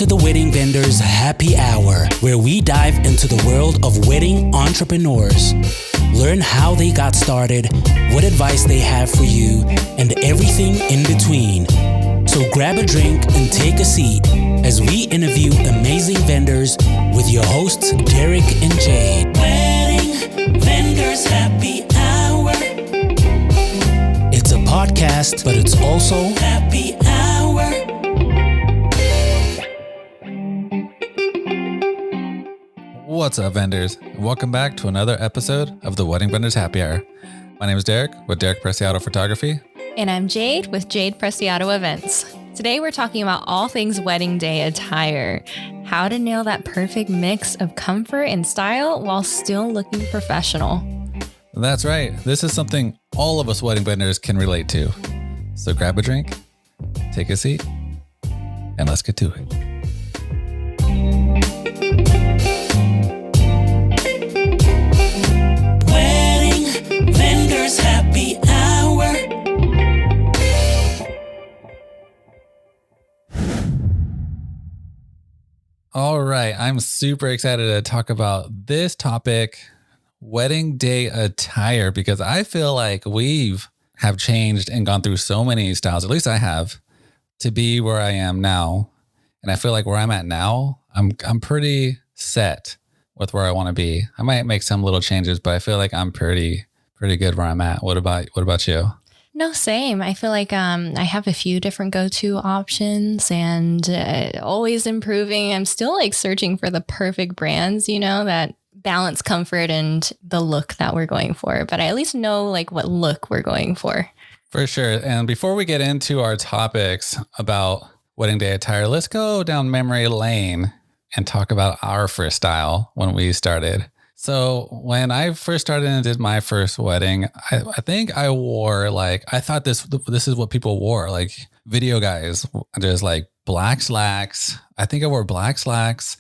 to the Wedding Vendors Happy Hour, where we dive into the world of wedding entrepreneurs. Learn how they got started, what advice they have for you, and everything in between. So grab a drink and take a seat as we interview amazing vendors with your hosts, Derek and Jade. Wedding Vendors Happy Hour. It's a podcast, but it's also happy hour. What's up, vendors? Welcome back to another episode of the Wedding Vendors Happy Hour. My name is Derek with Derek Preciado Photography. And I'm Jade with Jade Preciado Events. Today we're talking about all things wedding day attire. How to nail that perfect mix of comfort and style while still looking professional. That's right. This is something all of us wedding vendors can relate to. So grab a drink, take a seat, and let's get to it. Wedding Vendors Happy Hour. All right. I'm super excited to talk about this topic, wedding day attire, because I feel like have changed and gone through so many styles, at least I have, to be where I am now. And I feel like where I'm at now, I'm pretty set with where I want to be. I might make some little changes, but I feel like I'm pretty good where I'm at. What about you? No, same. I feel like I have a few different go-to options and always improving. I'm still like searching for the perfect brands, that balance comfort and the look that we're going for. But I at least know like what look we're going for. For sure. And before we get into our topics about wedding day attire, let's go down memory lane and talk about our first style when we started. So when I first started and did my first wedding, I think I wore I thought this is what people wore, like video guys, just like black slacks. I think I wore black slacks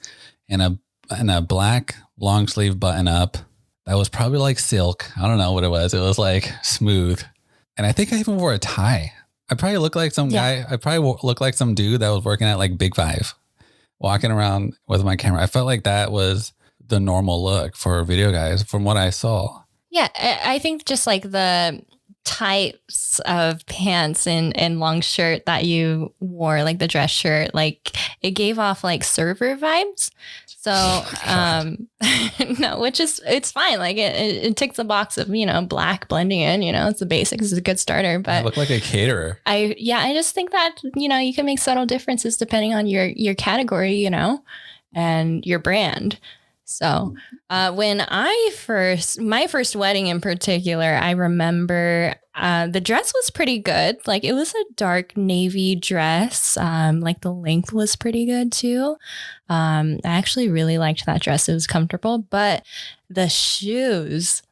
and a black long sleeve button up. That was probably like silk. I don't know what it was. It was like smooth. And I think I even wore a tie. I probably looked like some guy. I probably looked like some dude that was working at like Big Five, walking around with my camera. I felt like that was the normal look for video guys from what I saw. Yeah, I think just like the types of pants and long shirt that you wore, like the dress shirt, like it gave off like server vibes. So, no, it's fine. Like it ticks the box of, black blending in, it's the basics. It's a good starter, but I look like a caterer. I just think that, you can make subtle differences depending on your category, and your brand. So when my first wedding in particular, I remember the dress was pretty good. Like it was a dark navy dress. Like the length was pretty good too. I actually really liked that dress. It was comfortable, but the shoes,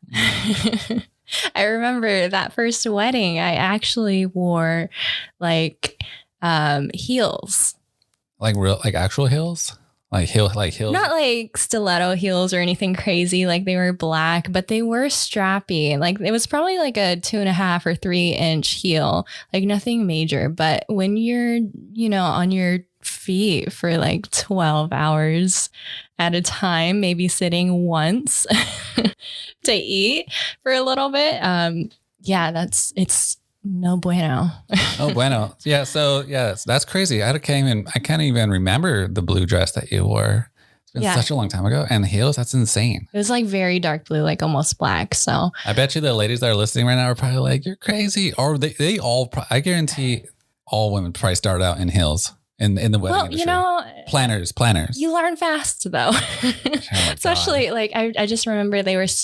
I remember that first wedding, I actually wore like heels. Like actual heels? Like heels? Not like stiletto heels or anything crazy. Like they were black, but they were strappy. Like it was probably like a 2.5 or 3 inch heel, like nothing major. But when you're, on your feet for like 12 hours at a time, maybe sitting once to eat for a little bit. It's no bueno. Oh, bueno. Yeah. So yeah, that's crazy. I can't even remember the blue dress that you wore. It's been such a long time ago. And heels, that's insane. It was like very dark blue, like almost black. So I bet you the ladies that are listening right now are probably like, you're crazy. Or they all, I guarantee all women probably start out in heels in the wedding industry. Planners. You learn fast though. Especially like, I just remember they were it's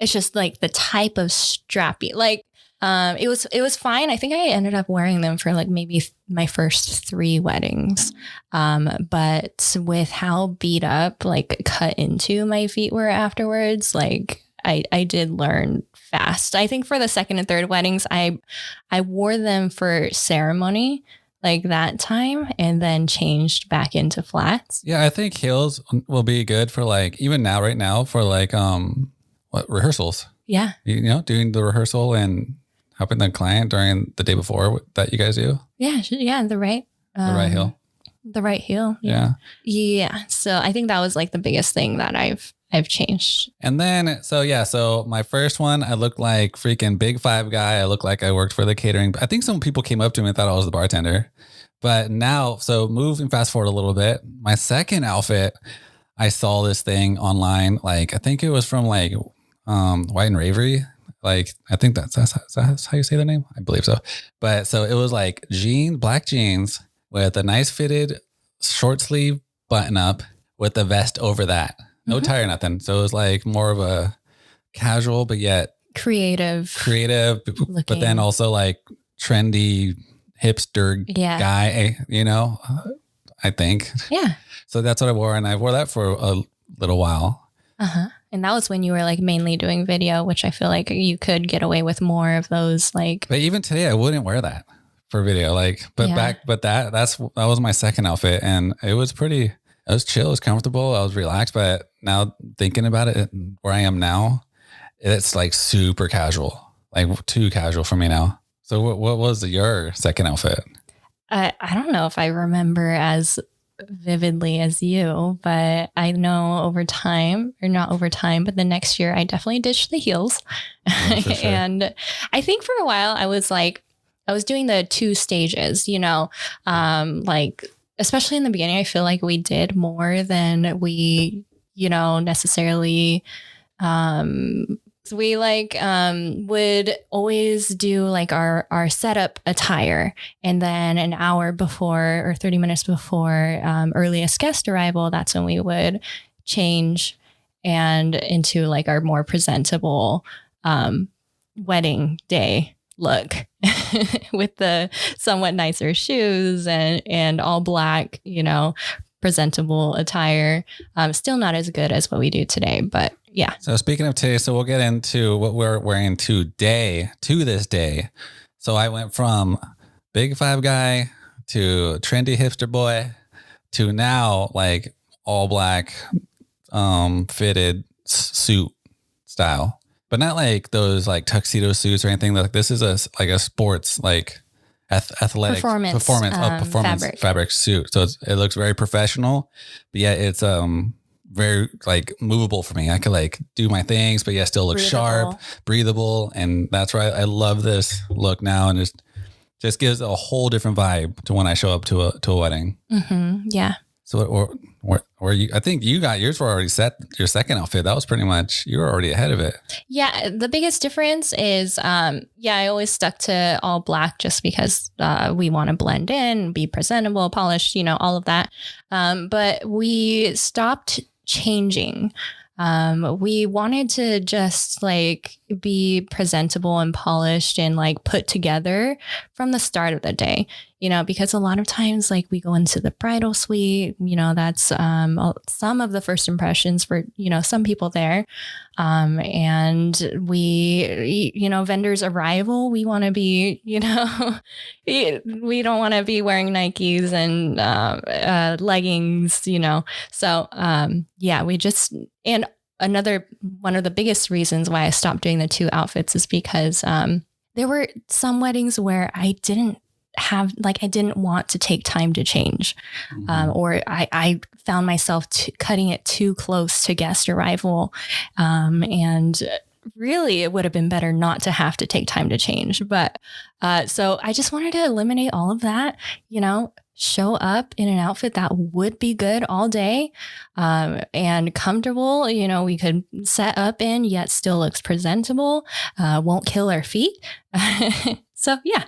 just like the type of strappy, like, it was fine. I think I ended up wearing them for like maybe my first 3 weddings. But with how beat up, like cut into my feet were afterwards, like I did learn fast. I think for the second and third weddings, I wore them for ceremony like that time and then changed back into flats. Yeah. I think heels will be good for like, even now, right now for like, rehearsals. Yeah. Doing the rehearsal and helping the client during the day before that you guys do? Yeah. The right heel. The right heel. Yeah. Yeah. So I think that was like the biggest thing that I've changed. And then, so my first one, I looked like freaking Big Five guy. I looked like I worked for the catering. I think some people came up to me and thought I was the bartender. But now, so moving fast forward a little bit, my second outfit, I saw this thing online. Like, I think it was from like White and Ravery. Like, I think that's how you say the name. I believe so. But so it was like black jeans with a nice fitted short sleeve button up with a vest over that. No tie or nothing. So it was like more of a casual, but yet creative, looking. But then also like trendy hipster guy, you know, I think. Yeah. So that's what I wore. And I wore that for a little while. And that was when you were like mainly doing video, which I feel like you could get away with more of those like. But even today, I wouldn't wear that for video. Like, that was my second outfit, and it was chill, it was comfortable, I was relaxed. But now thinking about it, where I am now, it's like super casual, like too casual for me now. So what was your second outfit? I don't know if I remember as vividly as you, but I know over time, or not over time, but the next year I definitely ditched the heels. Yeah, for sure. And I think for a while I was doing the 2 stages, you know, like especially in the beginning, I feel like we did more than we, you know, necessarily, so we would always do like our setup attire, and then an hour before or 30 minutes before earliest guest arrival, that's when we would change and into like our more presentable wedding day look with the somewhat nicer shoes and all black, you know, presentable attire. Still not as good as what we do today, but yeah. So speaking of today, so we'll get into what we're wearing to this day. So I went from Big Five guy to trendy hipster boy to now like all black fitted suit style, but not like those like tuxedo suits or anything. Like this is a sports like athletic performance fabric suit. So it looks very professional, but yeah, it's very like movable for me. I could like do my things, but yeah, still look sharp, breathable. And that's why I love this look now. And just gives a whole different vibe to when I show up to a wedding. Mm-hmm. Yeah. So or you, I think you got yours were already set. Your second outfit, that was pretty much, you were already ahead of it. Yeah. The biggest difference is, I always stuck to all black just because we want to blend in, be presentable, polished, you know, all of that. But we stopped changing. We wanted to just like be presentable and polished and like put together from the start of the day, you know, because a lot of times like we go into the bridal suite, you know, that's some of the first impressions for, you know, some people there. And we, you know, vendors arrival, we want to be, you know, we don't want to be wearing Nikes and leggings, you know. So we just, and another one of the biggest reasons why I stopped doing the 2 outfits is because there were some weddings where I didn't want to take time to change. Or I found myself cutting it too close to guest arrival. And really it would have been better not to have to take time to change. But so I just wanted to eliminate all of that, you know, show up in an outfit that would be good all day and comfortable. You know, we could set up in, yet still looks presentable, won't kill our feet. So yeah.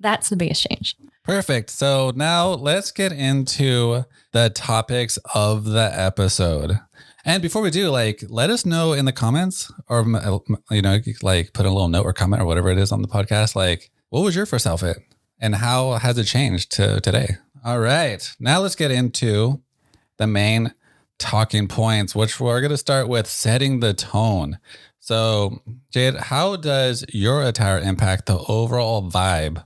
That's the biggest change. Perfect. So now let's get into the topics of the episode. And before we do, like, let us know in the comments, or, you know, like put a little note or comment or whatever it is on the podcast. Like, what was your first outfit and how has it changed to today? All right. Now let's get into the main talking points, which we're going to start with setting the tone. So Jade, how does your attire impact the overall vibe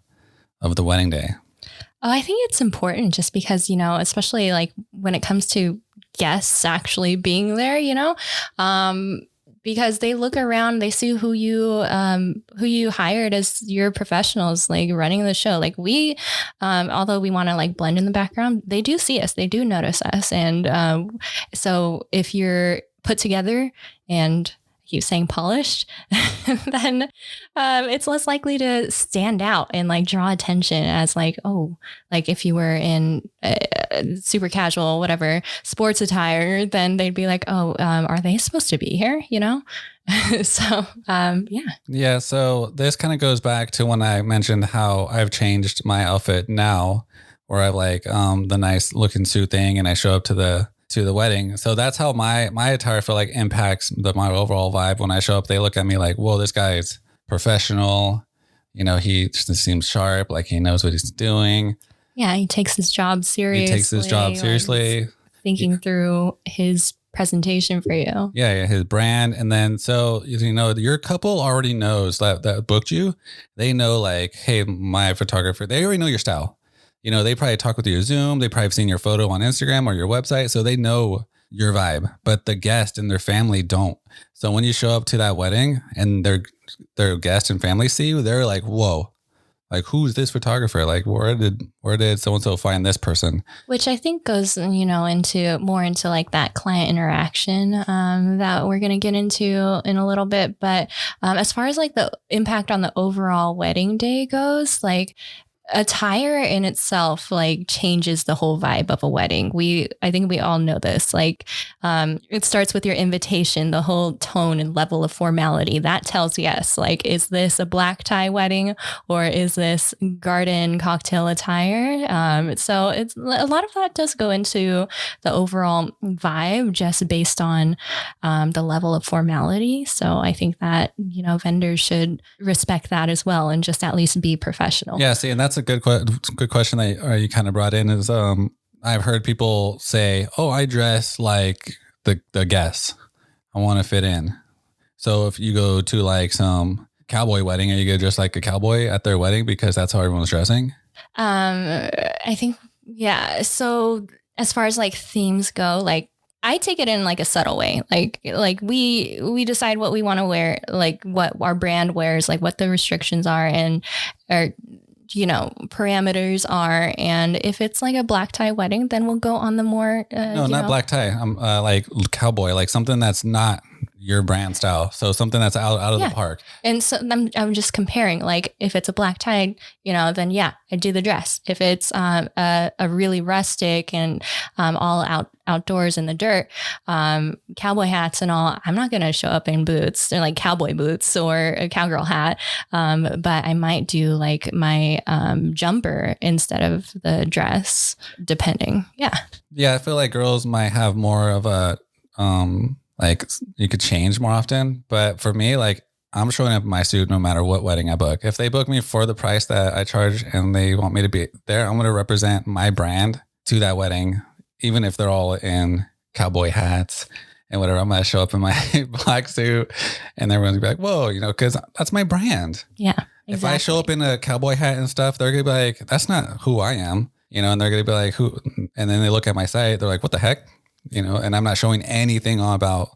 of the wedding day? Oh, I think it's important just because, you know, especially like when it comes to guests actually being there, you know, because they look around, they see who you hired as your professionals, like running the show. Like we, although we want to like blend in the background, they do see us, they do notice us. And so if you're put together and keep saying polished, then it's less likely to stand out and like draw attention as like, oh, like if you were in super casual, whatever, sports attire, then they'd be like, oh, are they supposed to be here? You know? So, yeah. Yeah. So this kind of goes back to when I mentioned how I've changed my outfit now, where I like the nice looking suit thing and I show up to the wedding. So that's how my attire feel like impacts my overall vibe. When I show up, they look at me like, whoa, this guy is professional. You know, he just seems sharp, like he knows what he's doing. Yeah, he takes his job seriously. Like, thinking through his presentation for you. Yeah, his brand. And then, so, you know, your couple already knows that booked you. They know like, hey, my photographer, they already know your style. You know, they probably talk with your Zoom. They probably have seen your photo on Instagram or your website. So they know your vibe, but the guest and their family don't. So when you show up to that wedding and their guest and family see you, they're like, whoa, like, who's this photographer? Like, where did so-and-so find this person? Which I think goes, you know, into like that client interaction that we're going to get into in a little bit. But as far as like the impact on the overall wedding day goes, like, attire in itself like changes the whole vibe of a wedding. I think we all know this. Like, it starts with your invitation, the whole tone and level of formality that tells yes. Like, is this a black tie wedding or is this garden cocktail attire? So it's a lot of that does go into the overall vibe just based on the level of formality. So I think that, you know, vendors should respect that as well and just at least be professional. Yeah. See, and that's a good question that you kind of brought in is, I've heard people say, oh, I dress like the guests. I want to fit in. So if you go to like some cowboy wedding, are you going to dress like a cowboy at their wedding because that's how everyone's dressing? I think, yeah. So as far as like themes go, like I take it in like a subtle way. Like we decide what we want to wear, like what our brand wears, like what the restrictions are and you know, parameters are. And if it's like a black tie wedding, then we'll go on the more, no, not black tie. I'm like cowboy, like something that's not your brand style. So something that's out of the park. And so I'm just comparing, like if it's a black tie, you know, then yeah, I do the dress. If it's a really rustic and all outdoors in the dirt, cowboy hats and all, I'm not going to show up in boots. They're like cowboy boots or a cowgirl hat. But I might do like my jumper instead of the dress, depending. Yeah. Yeah. I feel like girls might have more of a, like you could change more often. But for me, like I'm showing up in my suit no matter what wedding I book. If they book me for the price that I charge and they want me to be there, I'm going to represent my brand to that wedding, even if they're all in cowboy hats and whatever. I'm going to show up in my black suit and everyone's going to be like, whoa, you know, because that's my brand. Yeah. Exactly. If I show up in a cowboy hat and stuff, they're going to be like, that's not who I am, you know, and they're going to be like, who? And then they look at my site, they're like, what the heck? You know, and I'm not showing anything on about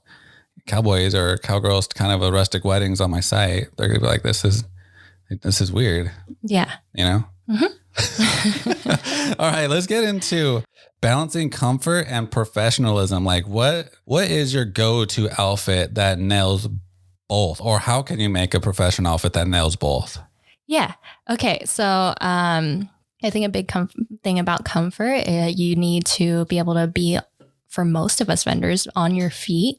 cowboys or cowgirls, kind of a rustic weddings on my site. They're going to be like, this is weird. Yeah. You know? Mm-hmm. All right, let's get into balancing comfort and professionalism. Like what is your go-to outfit that nails both, or how can you make a professional outfit that nails both? Yeah. Okay. So, I think a big thing about comfort, you need to be able to be, for most of us vendors, on your feet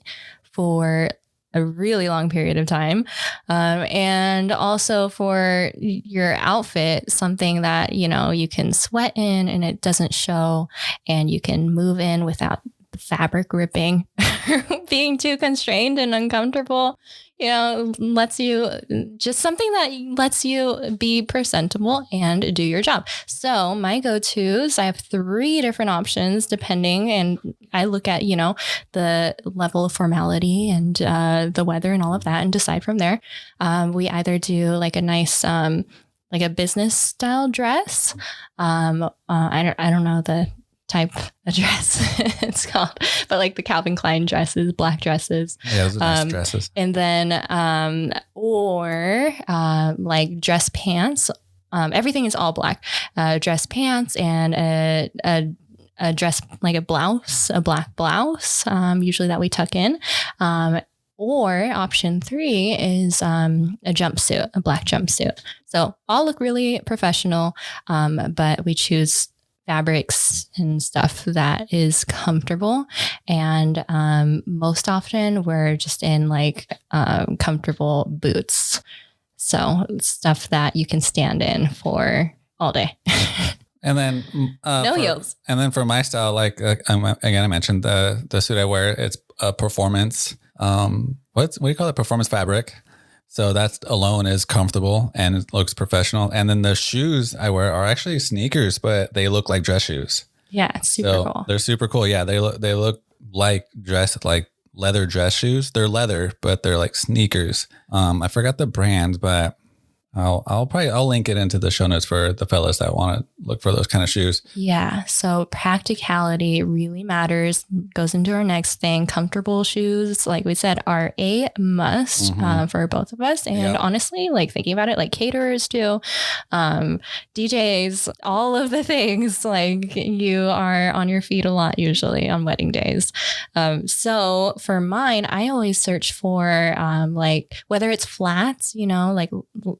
for a really long period of time. And also for your outfit, something that, you know, you can sweat in and it doesn't show, and you can move in without the fabric ripping, being too constrained and uncomfortable. You know, lets you, just something that lets you be presentable and do your job. So my go-tos, I have 3 different options depending, and I look at, you know, the level of formality and the weather and all of that and decide from there. We either do like a nice, like a business style dress. I don't know the type of dress it's called, but like the Calvin Klein dresses, black dresses. Yeah, those are nice dresses. And then, or like dress pants. Everything is all black, dress pants and a dress, like a blouse, a black blouse, usually that we tuck in. Or option 3 is a jumpsuit, a black jumpsuit. So all look really professional, but we choose fabrics and stuff that is comfortable. And most often we're just in like comfortable boots. So stuff that you can stand in for all day. And then no heels. And then for my style, like again, I mentioned the suit I wear. It's a performance. What do you call it? Performance fabric. So that alone is comfortable and it looks professional. And then the shoes I wear are actually sneakers, but they look like dress shoes. Yeah, it's super cool. They're super cool. Yeah, they look like leather dress shoes. They're leather, but they're like sneakers. I forgot the brand, but I'll link it into the show notes for the fellas that want to look for those kind of shoes. Yeah. So practicality really matters. Goes into our next thing. Comfortable shoes, like we said, are a must for both of us. And honestly, like thinking about it, like caterers too, DJs, all of the things, like you are on your feet a lot usually on wedding days. So for mine, I always search for like whether it's flats, like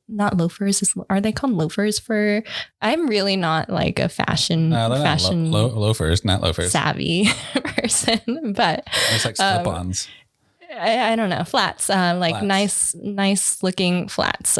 not loafers. Are they called loafers for? I'm really not like a fashion loafers, not loafers. Savvy person, but it's like slip-ons. I don't know, flats, like flats. nice looking flats.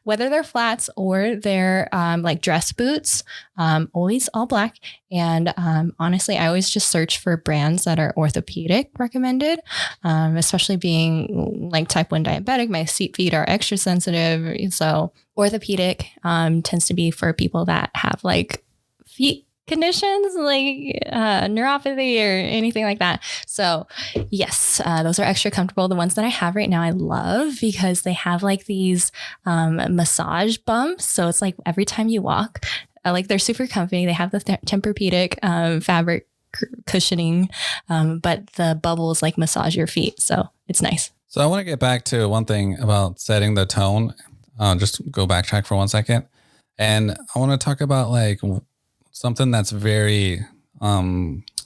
Whether they're flats or they're like dress boots, always all black. And honestly, I always just search for brands that are orthopedic recommended, especially being like type 1 diabetic. My feet are extra sensitive. So orthopedic tends to be for people that have like feet conditions like neuropathy or anything like that. So yes, those are extra comfortable. The ones that I have right now I love because they have like these massage bumps. So it's like every time you walk, like they're super comfy. They have the Tempur-Pedic fabric cushioning, but the bubbles like massage your feet. So it's nice. So I want to get back to one thing about setting the tone. Just go backtrack for 1 second. And I want to talk about like something that's very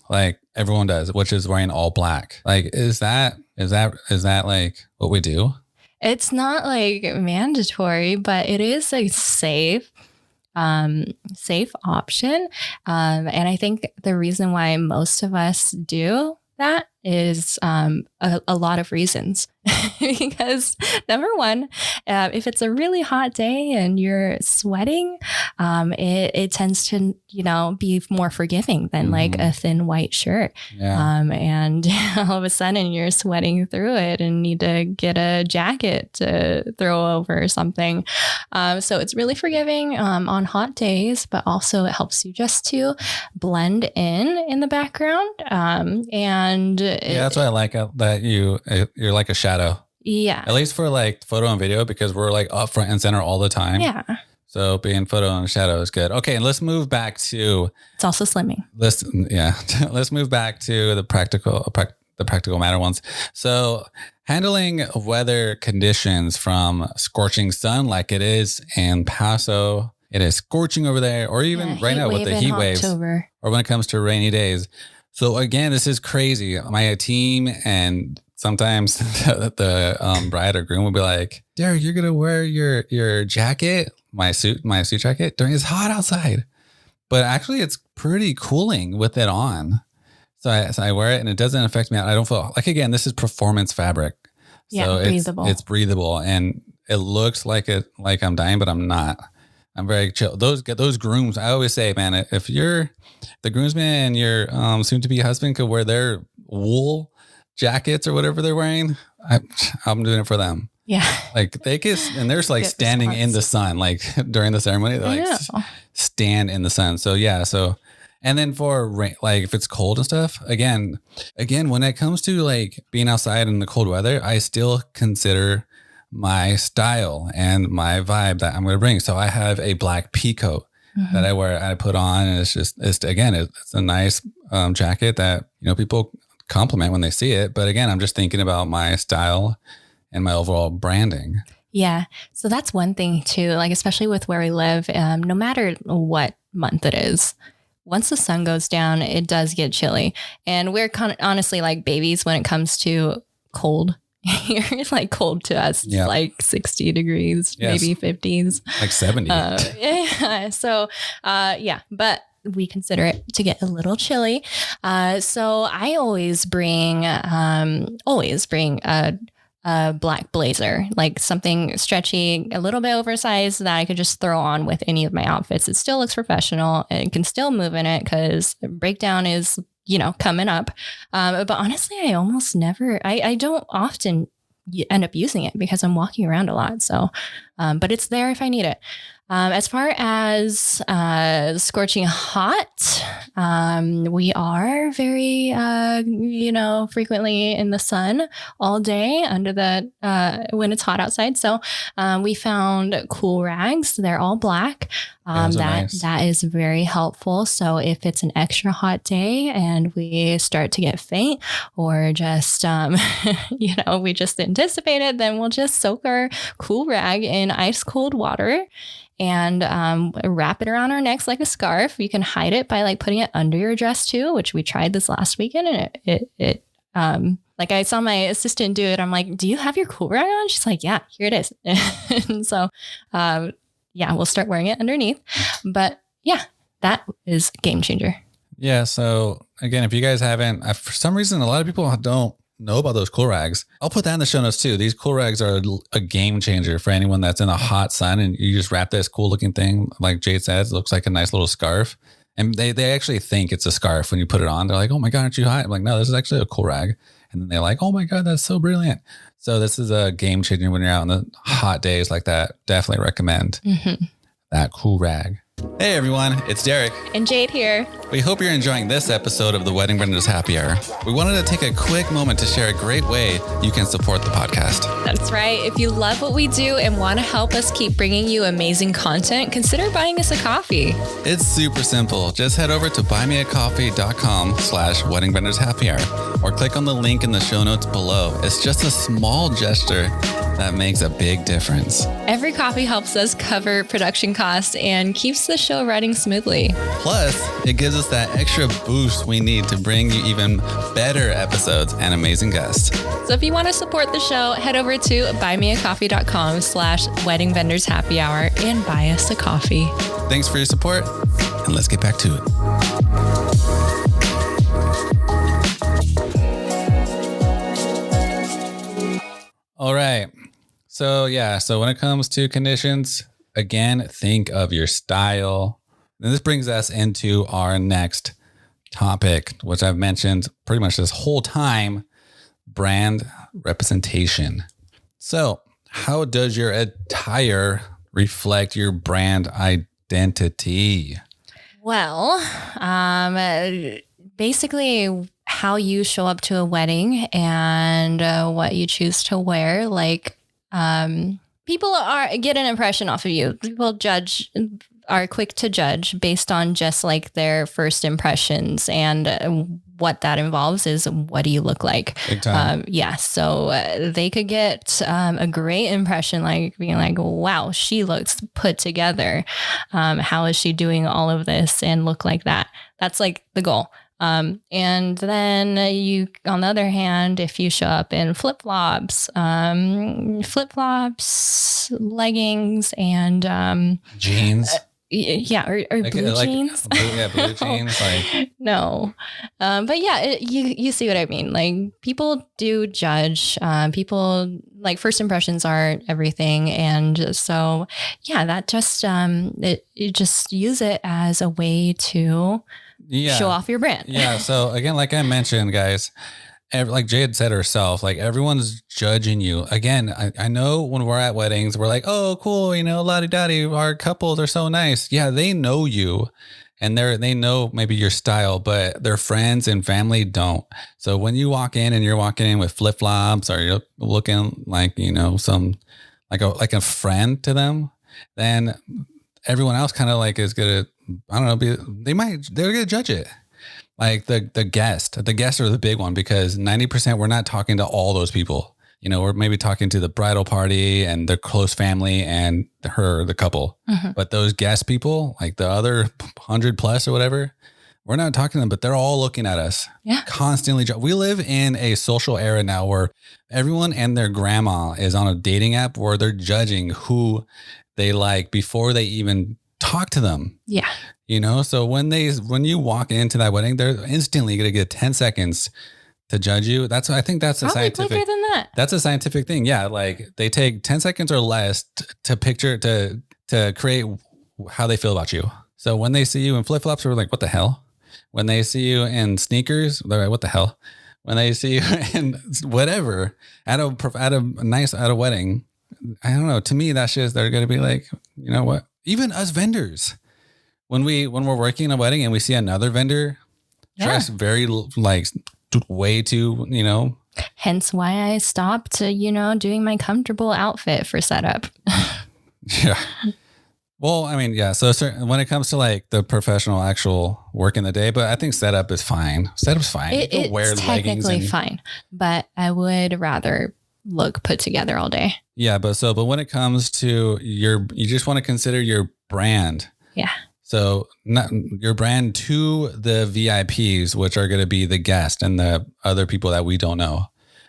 like everyone does, which is wearing all black. Like, is that like what we do? It's not like mandatory, but it is a safe option. And I think the reason why most of us do that is a lot of reasons. Because number one, if it's a really hot day and you're sweating, it tends to, be more forgiving than like a thin white shirt. Yeah. And all of a sudden you're sweating through it and need to get a jacket to throw over or something. So it's really forgiving on hot days, but also it helps you just to blend in the background. And that's why I like that you're like a shadow. Yeah. At least for like photo and video, because we're like up front and center all the time. Yeah. So being photo and shadow is good. Okay. And let's move back to. It's also slimming. Let's move back to the practical matter ones. So handling weather conditions from scorching sun, like it is in Paso, it is scorching over there, or even right now with the heat waves, or when it comes to rainy days. So again, this is crazy. My team and sometimes the bride or groom will be like, Derek, you're going to wear your jacket, my suit jacket during it's hot outside. But actually it's pretty cooling with it on. So I wear it and it doesn't affect me. I don't feel like, again, this is performance fabric. So breathable. It's breathable and it looks like I'm dying, but I'm not. I'm very chill. Those grooms, I always say, man, if you're the groomsman and your soon to be husband could wear their wool jackets or whatever they're wearing, I'm doing it for them. Yeah. Like they and they're like standing in the sun, like during the ceremony, they like stand in the sun. So yeah. So, and then for rain, like if it's cold and stuff, again, when it comes to like being outside in the cold weather, I still consider my style and my vibe that I'm going to bring. So I have a black pea coat. that I wear, I put on, and it's a nice jacket that, people compliment when they see it. But again, I'm just thinking about my style and my overall branding. Yeah. So that's one thing too, like, especially with where we live, no matter what month it is, once the sun goes down, it does get chilly. And we're honestly like babies when it comes to cold. It's like cold to us, like 60 degrees, maybe 50s, like 70. Yeah. So, but we consider it to get a little chilly. So I always bring a black blazer, like something stretchy, a little bit oversized that I could just throw on with any of my outfits. It still looks professional and can still move in it because breakdown is, coming up. But honestly, I almost never, I don't often end up using it because I'm walking around a lot. So, but it's there if I need it. As far as scorching hot, we are very, frequently in the sun all day under when it's hot outside. So we found cool rags. They're all black. That is very helpful. So if it's an extra hot day and we start to get faint or just, we just anticipate it, then we'll just soak our cool rag in ice cold water and wrap it around our necks like a scarf. You can hide it by like putting it under your dress too, which we tried this last weekend, and it like I saw my assistant do it. I'm like, do you have your cool rag on? She's like, yeah, here it is. And so, we'll start wearing it underneath. But yeah, that is a game changer. Yeah. So again, if you guys haven't, for some reason, a lot of people don't know about those cool rags. I'll put that in the show notes too. These cool rags are a game changer for anyone that's in a hot sun, and you just wrap this cool looking thing. Like Jade says, it looks like a nice little scarf. And they actually think it's a scarf when you put it on. They're like, oh my God, aren't you hot? I'm like, no, this is actually a cool rag. And then they're like, oh my God, that's so brilliant. So this is a game changer when you're out on the hot days like that. Definitely recommend that cool rag. Hey everyone, it's Derek and Jade here. We hope you're enjoying this episode of the Wedding Vendors Happy Hour. We wanted to take a quick moment to share a great way you can support the podcast. That's right. If you love what we do and want to help us keep bringing you amazing content, consider buying us a coffee. It's super simple. Just head over to buymeacoffee.com/Wedding Vendors Happy Hour or click on the link in the show notes below. It's just a small gesture that makes a big difference. Every coffee helps us cover production costs and keeps the show running smoothly. Plus, it gives us that extra boost we need to bring you even better episodes and amazing guests. So if you want to support the show, head over to buymeacoffee.com/Wedding Vendors Happy Hour and buy us a coffee. Thanks for your support, and let's get back to it. All right. So when it comes to conditions, again, think of your style. And this brings us into our next topic, which I've mentioned pretty much this whole time, brand representation. So how does your attire reflect your brand identity? Well, basically how you show up to a wedding and what you choose to wear. Like, people get an impression off of you. People are quick to judge based on just like their first impressions, and what that involves is, what do you look like? Big time. So they could get a great impression, like being like, wow, she looks put together. How is she doing all of this and look like that? That's like the goal. And then you, on the other hand, if you show up in flip-flops, leggings, and jeans. Or blue jeans. Blue jeans. Like no, but you see what I mean. Like, people do judge. People, like, first impressions are everything, and so that just you just use it as a way to show off your brand. So again, like I mentioned, guys, like Jade said herself, like, everyone's judging you. Again, I know when we're at weddings, we're like, oh, cool, la-di-da-di, our couples are so nice. Yeah, they know you and they know maybe your style, but their friends and family don't. So when you walk in and you're walking in with flip-flops, or you're looking like, some like a friend to them, then everyone else kind of like is gonna, I don't know, they're gonna judge it. Like the guests are the big one, because 90% we're not talking to all those people. You know, we're maybe talking to the bridal party and their close family and the couple. But those guest people, like the other 100 plus or whatever, we're not talking to them, but they're all looking at us. Yeah. Constantly. We live in a social era now where everyone and their grandma is on a dating app where they're judging who they like before they even talk to them. Yeah. You know, so when you walk into that wedding, they're instantly going to get 10 seconds to judge you. I think that's a Probably scientific. quicker than that. That's a scientific thing. Yeah. Like they take 10 seconds or less to picture, to create how they feel about you. So when they see you in flip-flops, they're like, what the hell? When they see you in sneakers, they're like, what the hell? When they see you in whatever at a wedding, I don't know. To me, that's just, they're going to be like, you know what? Even us vendors, when we're working a wedding and we see another vendor dressed very like way too, you know. Hence why I stopped, doing my comfortable outfit for setup. Yeah. Well, I mean, yeah. So when it comes to like the professional actual work in the day, but I think setup is fine. Setup's fine. It's technically fine, but I would rather look put together all day. Yeah. But when it comes to you just want to consider your brand. Yeah. So not your brand to the VIPs, which are going to be the guest and the other people that we don't know.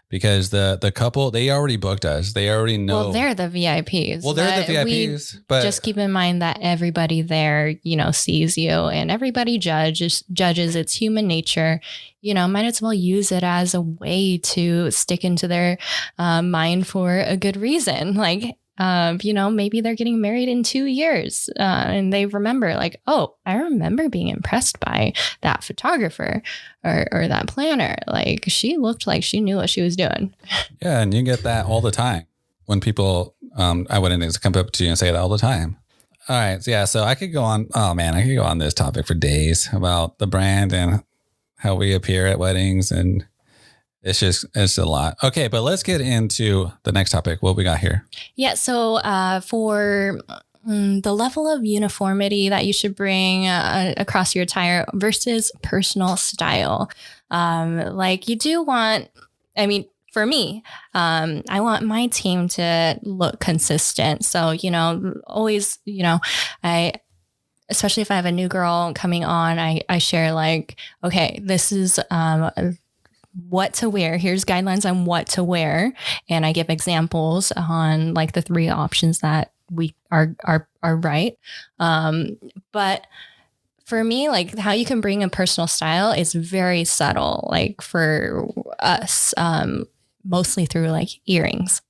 Because the couple, they already booked us. They already know. Well, they're the VIPs. Well, they're the VIPs. But just keep in mind that everybody there, sees you, and everybody judges. It's human nature. Might as well use it as a way to stick into their mind for a good reason. Like, maybe they're getting married in 2 years and they remember like, oh, I remember being impressed by that photographer or that planner. Like she looked like she knew what she was doing. Yeah. And you get that all the time when people, I wouldn't come up to you and say that all the time. All right. So, yeah. So I could go on this topic for days about the brand and how we appear at weddings, and it's a lot. Okay, but let's get into the next topic. What we got here? Yeah. So for the level of uniformity that you should bring across your attire versus personal style, like you do want, for me, I want my team to look consistent. So, always, especially if I have a new girl coming on, I share like, okay, this is, what to wear. Here's guidelines on what to wear. And I give examples on like the 3 options that we are right. But for me, like how you can bring a personal style is very subtle. Like for us, mostly through like earrings.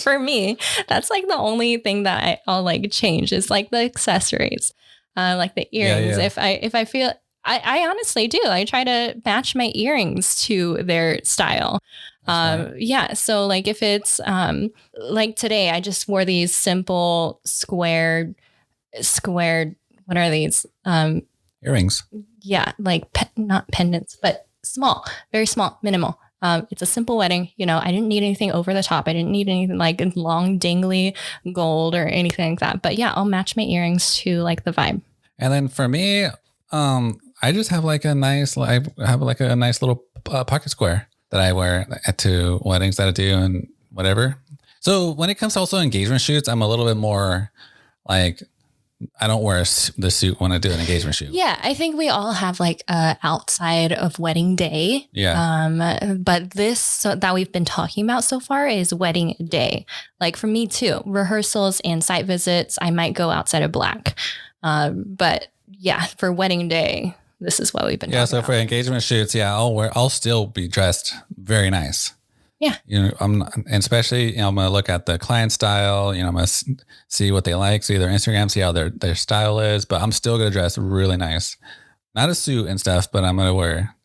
For me, that's like the only thing that I'll like change is like the accessories, like the earrings. Yeah. If I feel, I honestly do. I try to match my earrings to their style. Yeah. So like if it's like today, I just wore these simple squared, what are these? Earrings. Yeah. Like not pendants, but small, very small, minimal. It's a simple wedding. I didn't need anything over the top. I didn't need anything like long dangly gold or anything like that. But yeah, I'll match my earrings to like the vibe. And then for me, I just have like a nice little pocket square that I wear to weddings that I do and whatever. So when it comes to also engagement shoots, I'm a little bit more like, I don't wear the suit when I do an engagement shoot. Yeah. I think we all have like outside of wedding day. Yeah. But this that we've been talking about so far is wedding day. Like for me too, rehearsals and site visits, I might go outside of black. But yeah, for wedding day, this is what we've been talking about. Yeah, so for engagement shoots, I'll still be dressed very nice. Yeah. And especially, I'm going to look at the client style, I'm going to see what they like, see their Instagram, see how their style is, but I'm still going to dress really nice. Not a suit and stuff, but I'm going to wear,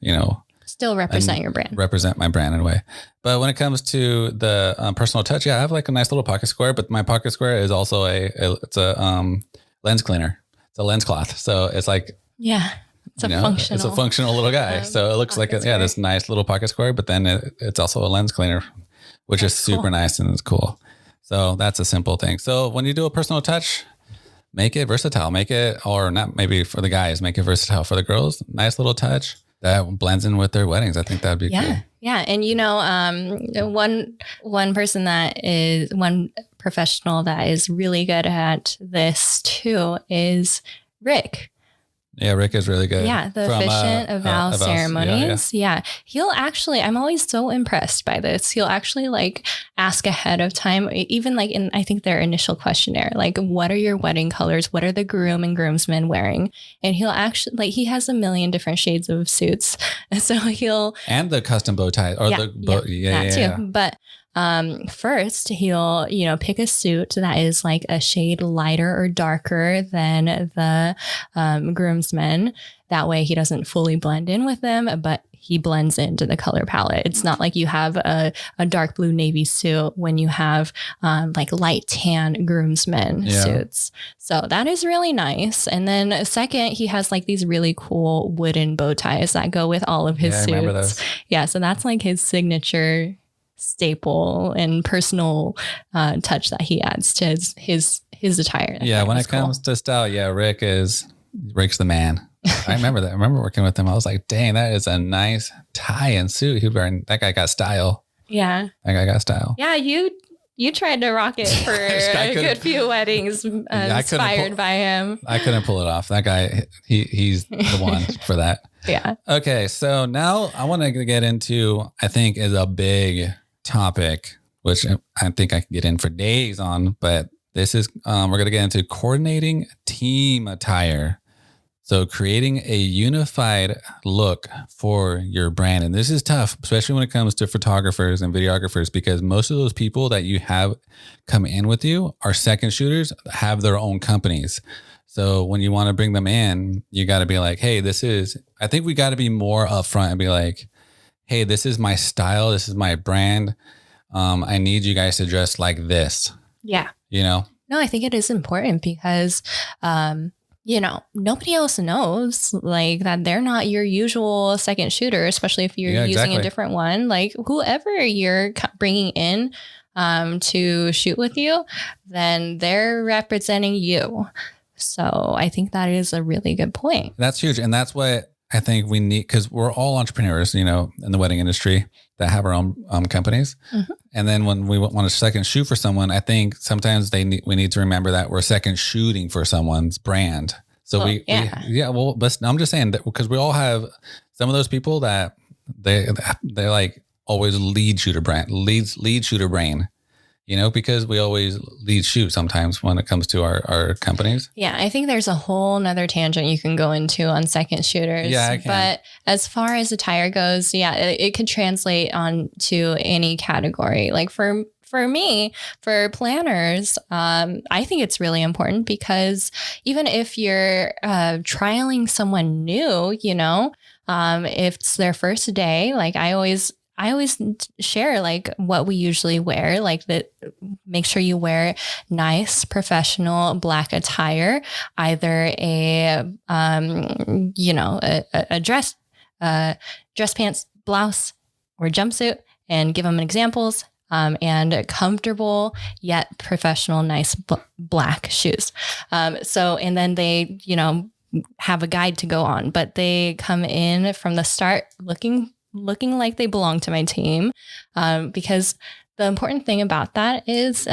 still represent your brand. Represent my brand in a way. But when it comes to the personal touch, I have like a nice little pocket square, but my pocket square is also it's a lens cleaner. It's a lens cloth. So it's like, yeah, it's a functional little guy. So it looks like, this nice little pocket square, but then it's also a lens cleaner, which is super nice and it's cool. So that's a simple thing. So when you do a personal touch, make it versatile, make it, or not maybe for the guys, make it versatile for the girls. Nice little touch that blends in with their weddings. I think that'd be cool. Yeah. And one person one professional that is really good at this too is Rick. Yeah, Rick is really good. Yeah, the efficient vow ceremonies. Yeah. He'll actually, I'm always so impressed by this. He'll actually like ask ahead of time, even like in, I think their initial questionnaire, like, what are your wedding colors? What are the groom and groomsmen wearing? And he'll actually, like, he has a million different shades of suits. And so and the custom bow tie or too. But first he'll, pick a suit that is like a shade lighter or darker than the groomsmen. That way he doesn't fully blend in with them, but he blends into the color palette. It's not like you have a dark blue navy suit when you have like light tan groomsmen suits. So that is really nice. And then second, he has like these really cool wooden bow ties that go with all of his suits. I remember those. Yeah. So that's like his signature staple and personal touch that he adds to his attire. Yeah, when it comes to style, Rick's the man. I remember that. I remember working with him. I was like, dang, that is a nice tie and suit. That guy got style. Yeah. That guy got style. Yeah, you tried to rock it for a good few weddings inspired by him. I couldn't pull it off. That guy, he's the one for that. Yeah. Okay, so now I want to get into, I think is a big topic, which I think I can get in for days on, but this is, we're going to get into coordinating team attire. So creating a unified look for your brand. And this is tough, especially when it comes to photographers and videographers, because most of those people that you have come in with you are second shooters, have their own companies. So when you want to bring them in, you got to be like, hey, I think we got to be more upfront and be like, hey, this is my style. This is my brand. I need you guys to dress like this. Yeah. No, I think it is important because, nobody else knows like that they're not your usual second shooter, especially if you're using a different one. Like whoever you're bringing in to shoot with you, then they're representing you. So I think that is a really good point. That's huge. And that's what I think we need, because we're all entrepreneurs, in the wedding industry that have our own companies. Mm-hmm. And then when we want to second shoot for someone, I think sometimes we need to remember that we're second shooting for somene's brand. So but I'm just saying that because we all have some of those people that they're like always lead shooter brain, because we always lead shoot sometimes when it comes to our companies. Yeah, I think there's a whole nother tangent you can go into on second shooters. Yeah, I can. But as far as attire goes, it could translate on to any category. Like for me, for planners, I think it's really important because even if you're trialing someone new, if it's their first day, like I always share like what we usually wear, like that. Make sure you wear nice, professional black attire, either a dress pants, blouse, or jumpsuit, and give them examples. And comfortable yet professional, nice black shoes. And then they, have a guide to go on, but they come in from the start looking like they belong to my team. Because the important thing about that is,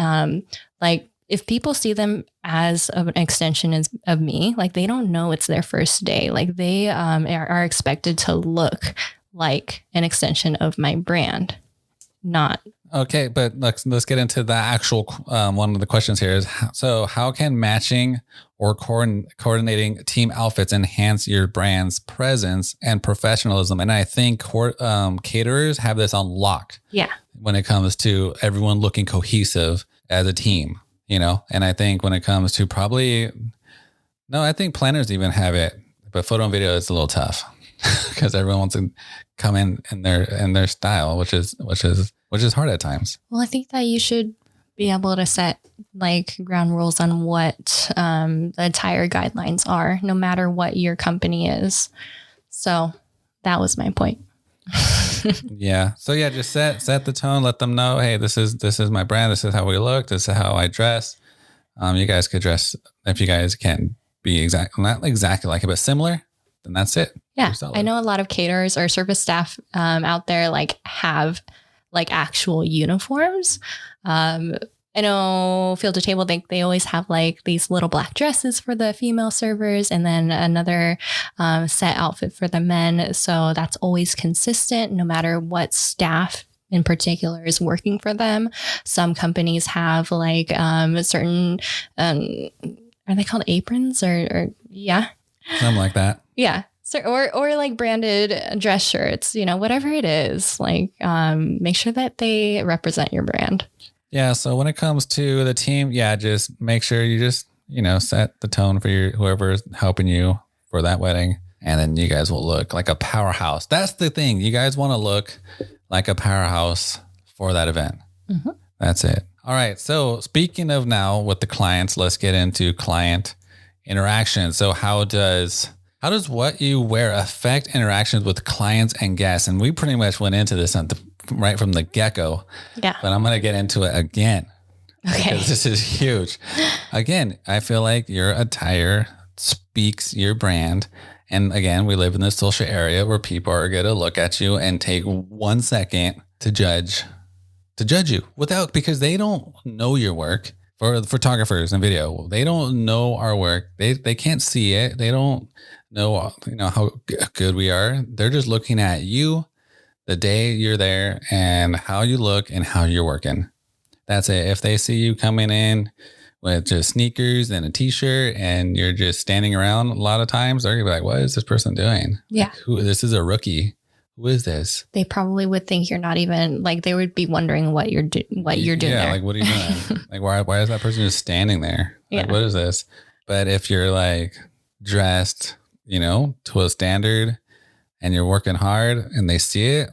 like, if people see them as an extension of me, like they don't know it's their first day. Like they are expected to look like an extension of my brand, not. Okay, but let's get into the actual one of the questions here is, so how can matching or coordinating team outfits enhance your brand's presence and professionalism? And I think caterers have this on lock. Yeah. When it comes to everyone looking cohesive as a team, and I think when it comes to I think planners even have it, but photo and video is a little tough because everyone wants to come in their style, which is hard at times. Well, I think that you should be able to set like ground rules on what the attire guidelines are, no matter what your company is. So that was my point. Yeah. So just set the tone, let them know, hey, this is my brand. This is how we look. This is how I dress. You guys could dress, if you guys can't be not exactly like it, but similar, then that's it. Yeah. I know a lot of caterers or service staff out there like have like actual uniforms. I know Field to Table, they always have like these little black dresses for the female servers and then another set outfit for the men. So that's always consistent no matter what staff in particular is working for them. Some companies have like certain, are they called aprons or yeah? Something like that. Yeah. So, or like branded dress shirts, you know, whatever it is, like make sure that they represent your brand. Yeah. So when it comes to the team, yeah, just make sure you just, set the tone for whoever's helping you for that wedding. And then you guys will look like a powerhouse. That's the thing. You guys want to look like a powerhouse for that event. Mm-hmm. That's it. All right. So speaking of now with the clients, let's get into client interaction. So how does what you wear affect interactions with clients and guests? And we pretty much went into this right from the get-go. Yeah. But I'm going to get into it again. Okay. Because this is huge. Again, I feel like your attire speaks your brand. And again, we live in this social area where people are going to look at you and take 1 second to judge you because they don't know your work. For the photographers and video, they don't know our work. They can't see it. They don't know, how good we are. They're just looking at you the day you're there and how you look and how you're working. That's it. If they see you coming in with just sneakers and a t-shirt and you're just standing around a lot of times, they're gonna be like, what is this person doing? Yeah. Like, this is a rookie. Who is this? They probably would think you're not even like, they would be wondering what you're doing. Yeah, there. Like, what are you doing? Like, why is that person just standing there? Like, what is this? But if you're like dressed, to a standard and you're working hard and they see it,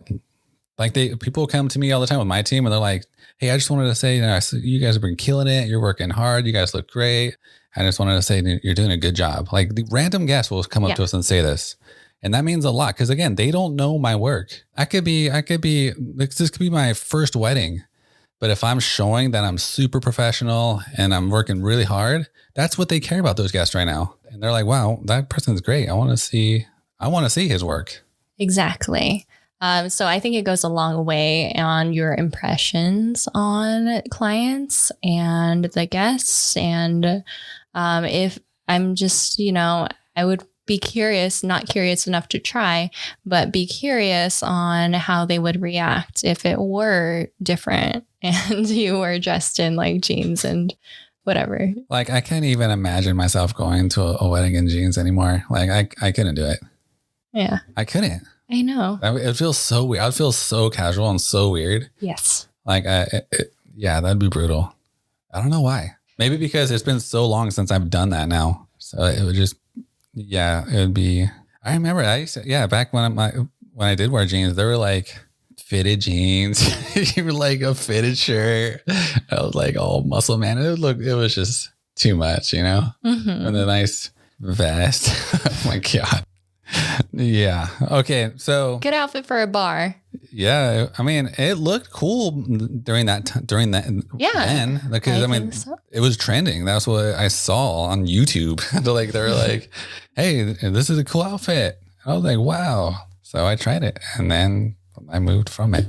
like people come to me all the time with my team and they're like, hey, I just wanted to say, you guys have been killing it. You're working hard. You guys look great. I just wanted to say you're doing a good job. Like the random guests will come up to us and say this. And that means a lot because again, they don't know my work. This could be my first wedding, but if I'm showing that I'm super professional and I'm working really hard, that's what they care about, those guests right now. And they're like, wow, that person's great. I want to see his work. Exactly. So I think it goes a long way on your impressions on clients and the guests. And if I'm just, I would be curious, not curious enough to try, but be curious on how they would react if it were different and you were dressed in like jeans and whatever. Like I can't even imagine myself going to a wedding in jeans anymore. Like I couldn't do it. Yeah. I couldn't. I know. It feels so weird. I'd feel so casual and so weird. Yes. Like, that'd be brutal. I don't know why. Maybe because it's been so long since I've done that now. So it would just, it would be, I remember back when I did wear jeans, they were like fitted jeans, even like a fitted shirt. I was like all muscle man. It was just too much, Mm-hmm. And the nice vest. Oh my God. Yeah. Okay. So good outfit for a bar. Yeah. I mean, it looked cool during that. Yeah. Then, because it was trending. That's what I saw on YouTube. They were like, hey, this is a cool outfit. I was like, wow. So I tried it and then I moved from it.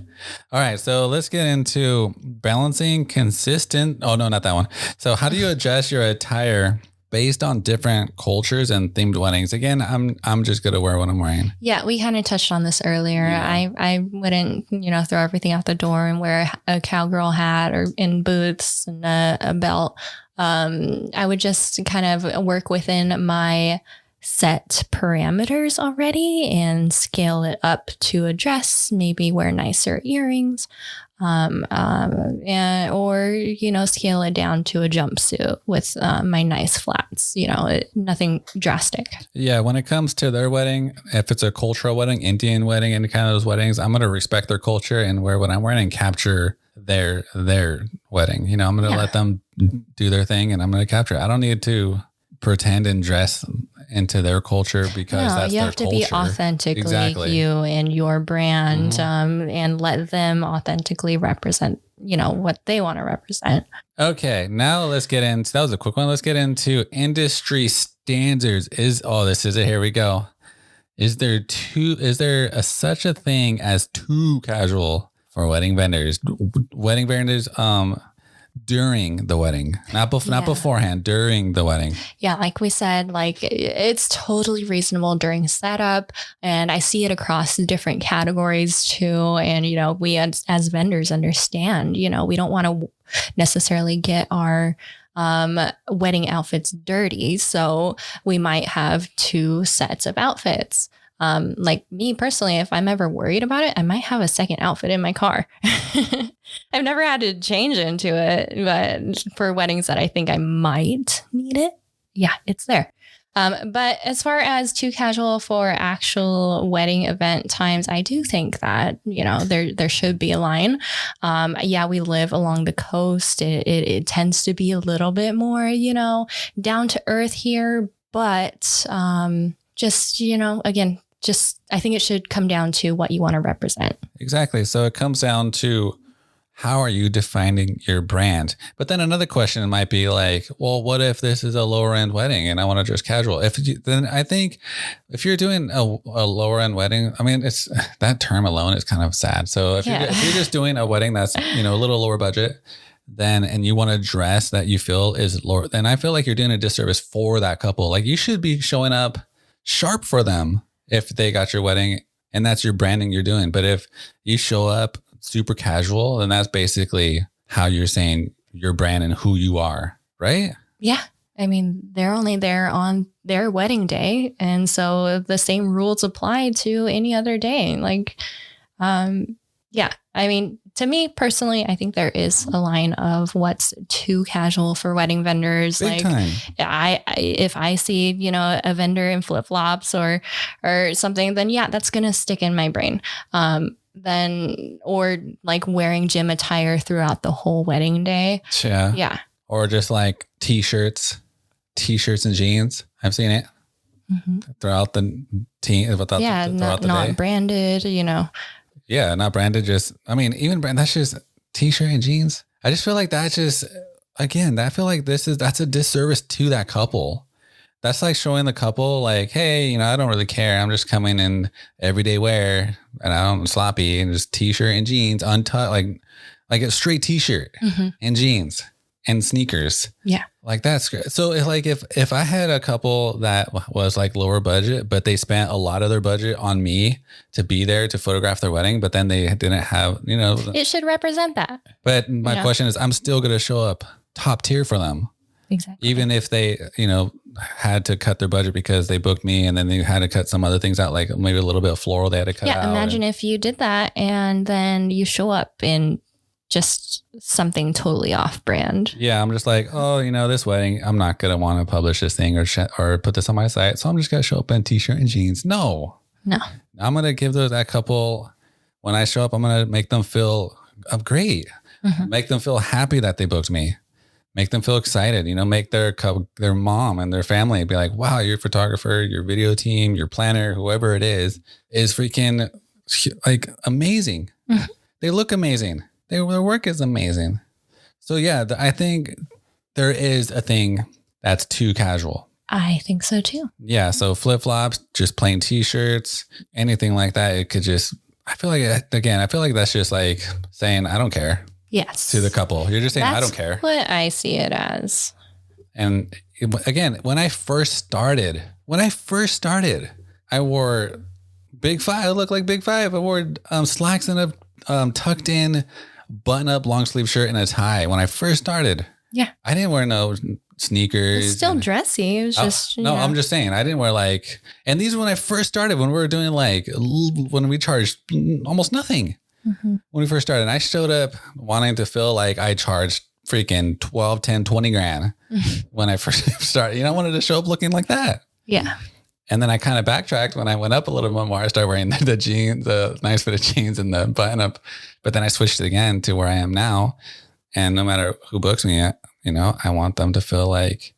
All right. So let's get into balancing consistent. Oh, no, not that one. So how do you adjust your attire based on different cultures and themed weddings? Again, I'm just going to wear what I'm wearing. Yeah, we kind of touched on this earlier. Yeah. I wouldn't, throw everything out the door and wear a cowgirl hat or in boots and a belt. I would just kind of work within my set parameters already and scale it up to a dress, maybe wear nicer earrings. Or scale it down to a jumpsuit with my nice flats, nothing drastic. Yeah. When it comes to their wedding, if it's a cultural wedding, Indian wedding, any kind of those weddings, I'm going to respect their culture and wear what I'm wearing and capture their wedding. I'm going to let them do their thing and I'm going to capture it. I don't need to pretend and dress into their culture because that's their culture. You have to be authentically you and your brand, and let them authentically represent what they want to represent. Okay, now let's get into, that was a quick one. Let's get into industry standards. This is it. Here we go. Is there such a thing as too casual for wedding vendors? Wedding vendors, during the wedding, not beforehand, during the wedding. Yeah, like we said, like it's totally reasonable during setup, and I see it across different categories too. And we as vendors understand, we don't want to necessarily get our wedding outfits dirty, so we might have 2 sets of outfits. Like me personally, if I'm ever worried about it, I might have a second outfit in my car. I've never had to change into it, but for weddings that I think I might need it, yeah, it's there. But as far as too casual for actual wedding event times, I do think that, there should be a line. Yeah, we live along the coast. It tends to be a little bit more, down to earth here, but just, again, I think it should come down to what you want to represent. Exactly. So it comes down to, how are you defining your brand? But then another question might be like, well, what if this is a lower end wedding and I want to dress casual? Then I think if you're doing a lower end wedding, I mean, it's that term alone is kind of sad. So if you're just doing a wedding that's, a little lower budget, and you want to dress that you feel is lower, then I feel like you're doing a disservice for that couple. Like you should be showing up sharp for them if they got your wedding and that's your branding you're doing. But if you show up super casual, then that's basically how you're saying your brand and who you are, right? Yeah. I mean, they're only there on their wedding day. And so the same rules apply to any other day. Like, yeah, I mean, to me personally, I think there is a line of what's too casual for wedding vendors. Big time. If I see, a vendor in flip-flops or something, then yeah, that's going to stick in my brain. Or like wearing gym attire throughout the whole wedding day. Yeah. Yeah. Or just like t-shirts and jeans. I've seen it throughout the not day. Branded, Yeah, not branded. Just, I mean, even brand, that's just t-shirt and jeans. I just feel like that's just, again, I feel like that's a disservice to that couple. That's like showing the couple like, hey, I don't really care. I'm just coming in everyday wear and I'm sloppy and just t-shirt and jeans, untucked, like a straight t-shirt and jeans and sneakers. Yeah. Like that's great. So if I had a couple that was like lower budget, but they spent a lot of their budget on me to be there to photograph their wedding, but then they didn't have, it should represent that. But my question is, I'm still going to show up top tier for them. Exactly. Even if they, had to cut their budget because they booked me and then they had to cut some other things out, like maybe a little bit of floral they had to cut out. Yeah, imagine if you did that and then you show up in just something totally off brand. Yeah, I'm just like, oh, this wedding, I'm not going to want to publish this thing or put this on my site. So I'm just going to show up in t-shirt and jeans. No. I'm going to give that couple, when I show up, I'm going to make them feel great. Make them feel happy that they booked me. Make them feel excited, make their mom and their family be like, wow, your photographer, your video team, your planner, whoever it is freaking like amazing. They look amazing. Their work is amazing. So yeah, I think there is a thing that's too casual. I think so too. Yeah. So flip-flops, just plain t-shirts, anything like that. It could just, I feel like that's just like saying, I don't care. Yes. To the couple. You're just saying, That's I don't care. What I see it as. And again, when I first started, I wore Big Five. I looked like Big Five. I wore slacks and a tucked in button up long sleeve shirt and a tie when I first started. Yeah. I didn't wear no sneakers. It's still dressy. It was just, no, I'm just saying, I didn't wear and these when I first started, when we were doing when we charged almost nothing. When we first started, and I showed up wanting to feel like I charged freaking 12, 10, 20 grand when I first started. I wanted to show up looking like that. Yeah. And then I kind of backtracked when I went up a little bit more. I started wearing the jeans, the nice fit of jeans and the button up. But then I switched again to where I am now. And no matter who books me, I want them to feel like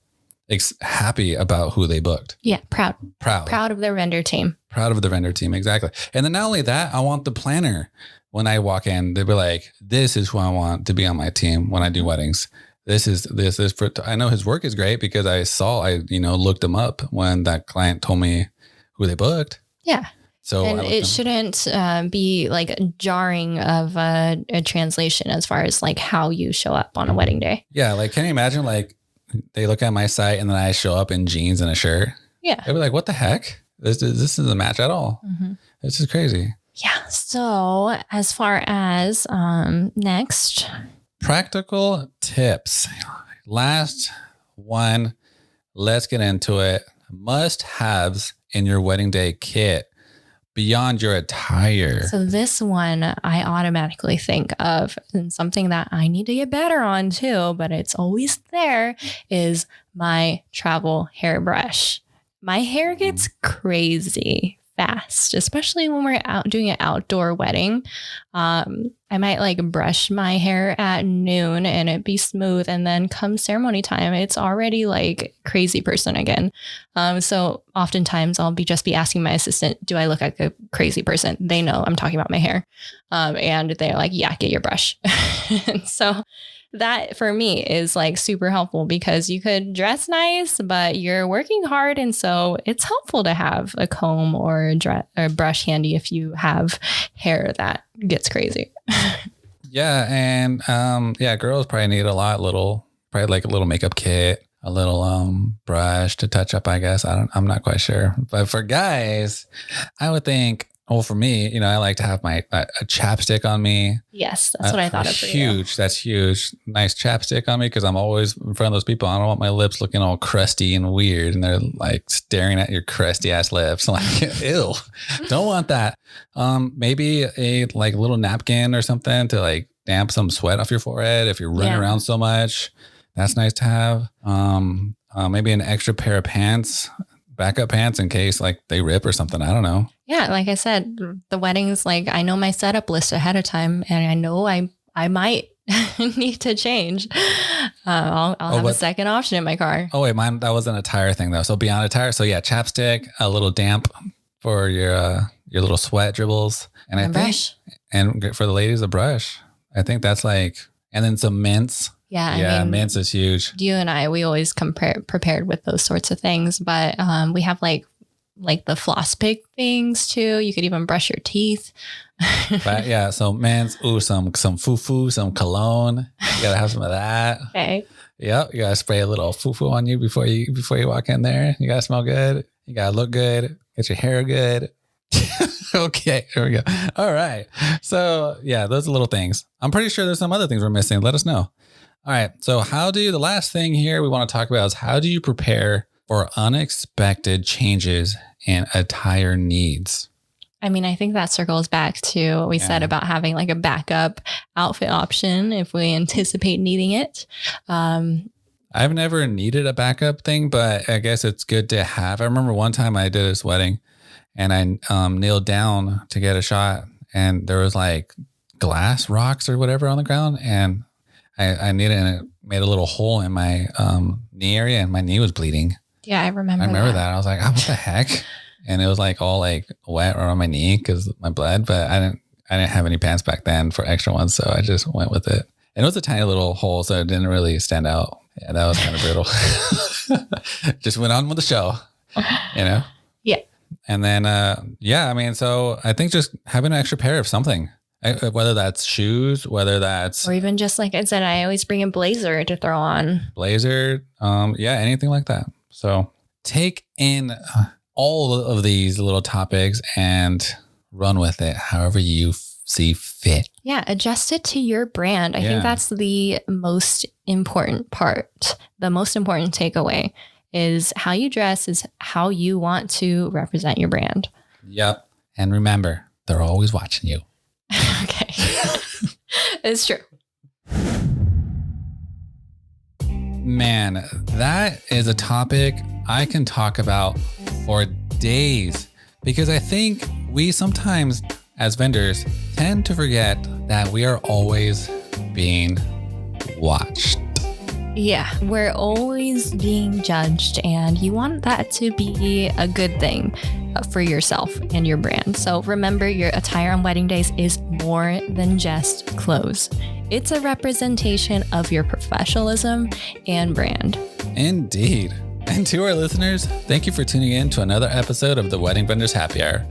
happy about who they booked. Yeah. Proud of their vendor team. Proud of the vendor team. Exactly. And then not only that, I want the planner when I walk in, they'll be like, this is who I want to be on my team when I do weddings. This is for, I know his work is great because I looked him up when that client told me who they booked. Yeah. So and it shouldn't be like jarring of a translation as far as like how you show up on a wedding day. Yeah. Like, can you imagine like they look at my site and then I show up in jeans and a shirt? Yeah. They'd be like, what the heck? This isn't a match at all. Mm-hmm. This is crazy. Yeah. So as far as next. Practical tips. Last one. Let's get into it. Must-haves in your wedding day kit beyond your attire. So this one I automatically think of, and something that I need to get better on too, but it's always there, is my travel hairbrush. My hair gets crazy fast, especially when we're out doing an outdoor wedding. I might like brush my hair at noon and it be smooth. And then come ceremony time, it's already like crazy person again. So oftentimes I'll just be asking my assistant, do I look like a crazy person? They know I'm talking about my hair. And they're like, yeah, get your brush. And so that for me is like super helpful because you could dress nice, but you're working hard. And so it's helpful to have a comb or a brush handy if you have hair that gets crazy. Yeah. And girls probably need probably like a little makeup kit, a little brush to touch up, I guess. I'm not quite sure. But for guys, I would think, well, for me, I like to have a chapstick on me. Yes, that's what I thought of for you. That's huge. Nice chapstick on me because I'm always in front of those people. I don't want my lips looking all crusty and weird, and they're like staring at your crusty ass lips. I'm like, ew, don't want that. Maybe a like little napkin or something to like damp some sweat off your forehead if you're running around so much. That's nice to have. Maybe an extra pair of pants. Backup pants in case like they rip or something. I don't know. Yeah. Like I said, the weddings, like I know my setup list ahead of time and I know I might need to change. I'll have a second option in my car. Oh wait, mine, that was an attire thing though. So beyond attire. So yeah, chapstick, a little damp for your little sweat dribbles. And brush. And for the ladies, a brush. I think that's like, and then some mints. Yeah. I mean, mints is huge. You and I, we always prepared with those sorts of things, but we have like the floss pick things too. You could even brush your teeth. But yeah. So mints, some foo-foo, some cologne. You gotta have some of that. Okay. Yep. You gotta spray a little foo-foo on you before you walk in there. You gotta smell good. You gotta look good. Get your hair good. Okay, here we go. All right. So yeah, those are little things. I'm pretty sure there's some other things we're missing. Let us know. All right. So the last thing here we want to talk about is how do you prepare for unexpected changes in attire needs? I mean, I think that circles back to what we said about having like a backup outfit option if we anticipate needing it. I've never needed a backup thing, but I guess it's good to have. I remember one time I did this wedding and I kneeled down to get a shot and there was like glass rocks or whatever on the ground and I needed it and it made a little hole in my knee area and my knee was bleeding. Yeah, I remember that. I was like, oh, what the heck? And it was like all like wet around my knee because of my blood, but I didn't have any pants back then for extra ones. So I just went with it. And it was a tiny little hole, so it didn't really stand out. Yeah, that was kind of brutal. Just went on with the show, Yeah. And then, so I think just having an extra pair of something. Whether that's shoes, whether that's... Or even just like I said, I always bring a blazer to throw on. Blazer. Anything like that. So take in all of these little topics and run with it however you see fit. Yeah. Adjust it to your brand. I think that's the most important part. The most important takeaway is how you dress is how you want to represent your brand. Yep. And remember, they're always watching you. Okay. It's true. Man, that is a topic I can talk about for days because I think we sometimes as vendors tend to forget that we are always being watched. Yeah, we're always being judged, and you want that to be a good thing for yourself and your brand. So remember, your attire on wedding days is more than just clothes. It's a representation of your professionalism and brand. Indeed. And to our listeners, thank you for tuning in to another episode of the Wedding Vendors Happy Hour.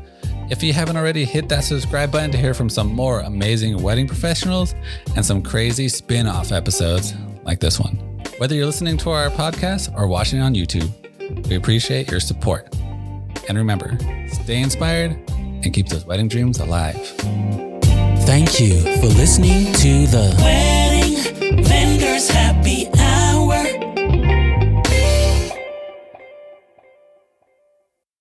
If you haven't already, hit that subscribe button to hear from some more amazing wedding professionals and some crazy spin-off episodes like this one. Whether you're listening to our podcast or watching on YouTube, we appreciate your support. And remember, stay inspired and keep those wedding dreams alive. Thank you for listening to the Wedding Vendors Happy